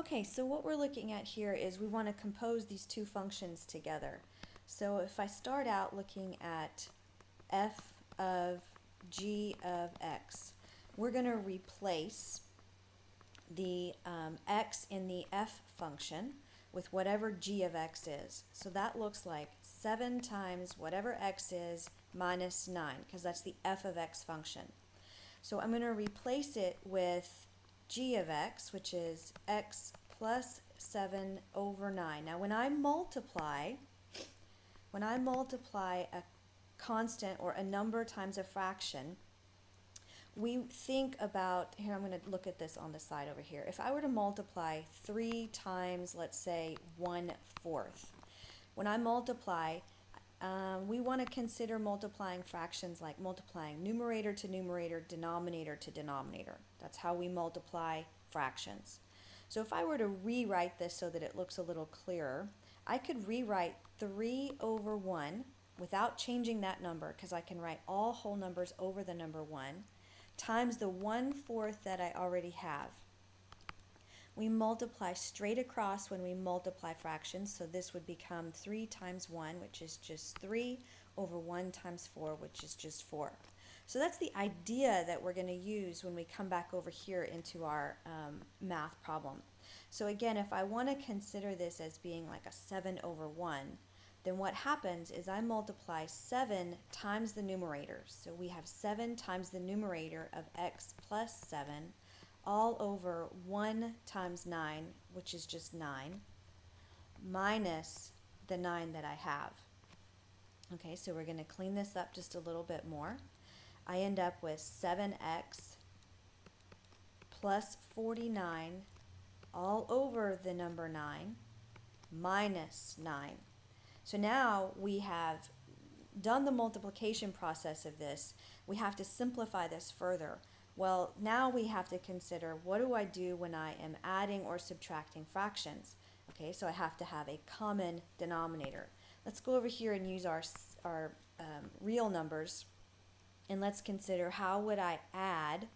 Okay, so what we're looking at here is we want to compose these two functions together. So if I start out looking at f of g of x, we're going to replace the x in the f function with whatever g of x is. So that looks like 7 times whatever x is minus 9, because that's the f of x function. So I'm going to replace it with g of x, which is x plus 7 over 9. Now when I multiply a constant or a number times a fraction, we think about, here I'm going to look at this on the side over here. If I were to multiply 3 times, let's say, 1/4, when I multiply, we want to consider multiplying fractions like multiplying numerator to numerator, denominator to denominator. That's how we multiply fractions. So if I were to rewrite this so that it looks a little clearer, I could rewrite 3 over 1 without changing that number, because I can write all whole numbers over the number 1, times the 1/4 that I already have. We multiply straight across when we multiply fractions, so this would become 3 times 1, which is just 3, over 1 times 4, which is just 4. So that's the idea that we're going to use when we come back over here into our math problem. So again, if I want to consider this as being like a 7 over 1, then what happens is I multiply 7 times the numerator. So we have 7 times the numerator of x plus 7 all over 1 times 9, which is just 9, minus the 9 that I have. Okay, so we're going to clean this up just a little bit more. I end up with 7x plus 49 all over the number 9 minus 9. So now we have done the multiplication process of this. We have to simplify this further. Well, now we have to consider, what do I do when I am adding or subtracting fractions? Okay, so I have to have a common denominator. Let's go over here and use our real numbers, and let's consider, how would I add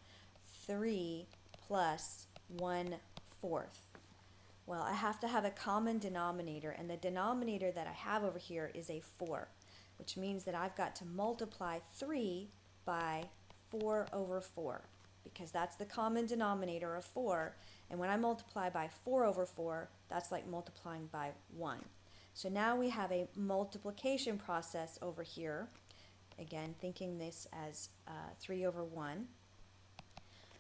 3 plus 1/4? Well, I have to have a common denominator, and the denominator that I have over here is a 4, which means that I've got to multiply 3 by 4 over 4, because that's the common denominator of 4, and when I multiply by 4 over 4, that's like multiplying by 1. So now we have a multiplication process over here, again thinking this as 3 over 1.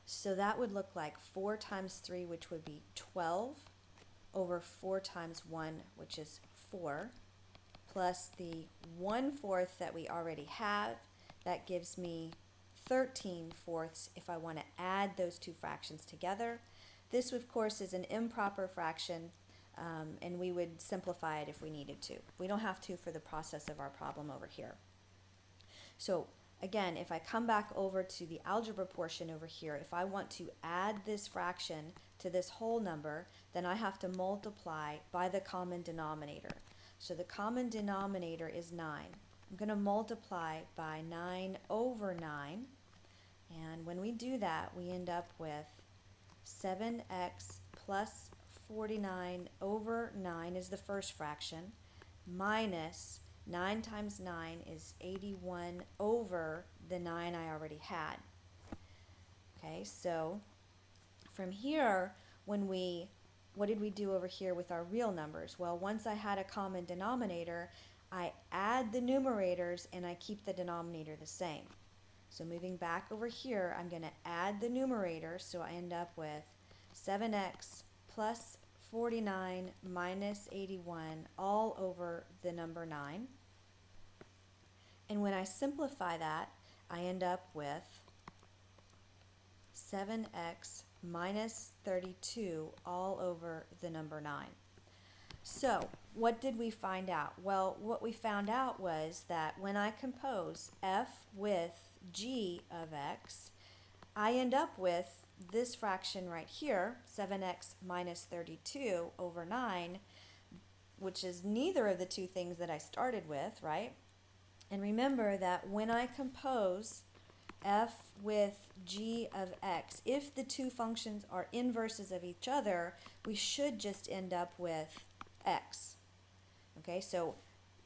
So that would look like 4 times 3, which would be 12, over 4 times 1, which is 4, plus the 1/4 that we already have. That gives me 13/4 if I want to add those two fractions together. This, of course, is an improper fraction, and we would simplify it if we needed to. We don't have to for the process of our problem over here. So again, if I come back over to the algebra portion over here, if I want to add this fraction to this whole number, then I have to multiply by the common denominator. So the common denominator is 9. I'm going to multiply by 9 over 9, and when we do that, we end up with 7x plus 49 over 9 is the first fraction, minus 9 times 9 is 81 over the 9 I already had. Okay, so from here, what did we do over here with our real numbers? Well, once I had a common denominator, I add the numerators and I keep the denominator the same. So moving back over here, I'm going to add the numerator, so I end up with 7x plus 49 minus 81 all over the number 9. And when I simplify that, I end up with 7x minus 32 all over the number 9. So what did we find out? Well, what we found out was that when I compose f with g of x, I end up with this fraction right here, 7x minus 32 over 9, which is neither of the two things that I started with, right? And remember that when I compose f with g of x, if the two functions are inverses of each other, we should just end up with x. Okay, so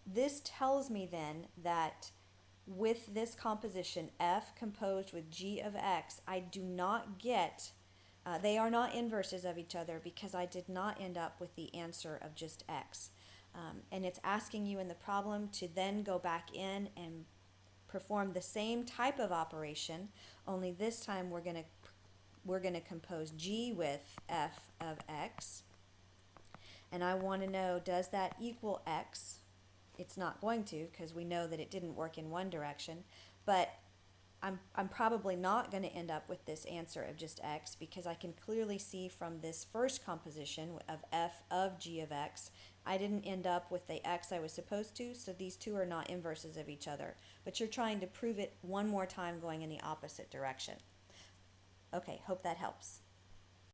this tells me then that with this composition, f composed with g of x, I do not get, they are not inverses of each other because I did not end up with the answer of just x. And it's asking you in the problem to then go back in and perform the same type of operation, only this time we're gonna compose g with f of x, and I want to know, does that equal x? It's not going to, because we know that it didn't work in one direction, but I'm probably not going to end up with this answer of just x, because I can clearly see from this first composition of f of g of x, I didn't end up with the x I was supposed to, so these two are not inverses of each other. But you're trying to prove it one more time going in the opposite direction. Okay, hope that helps.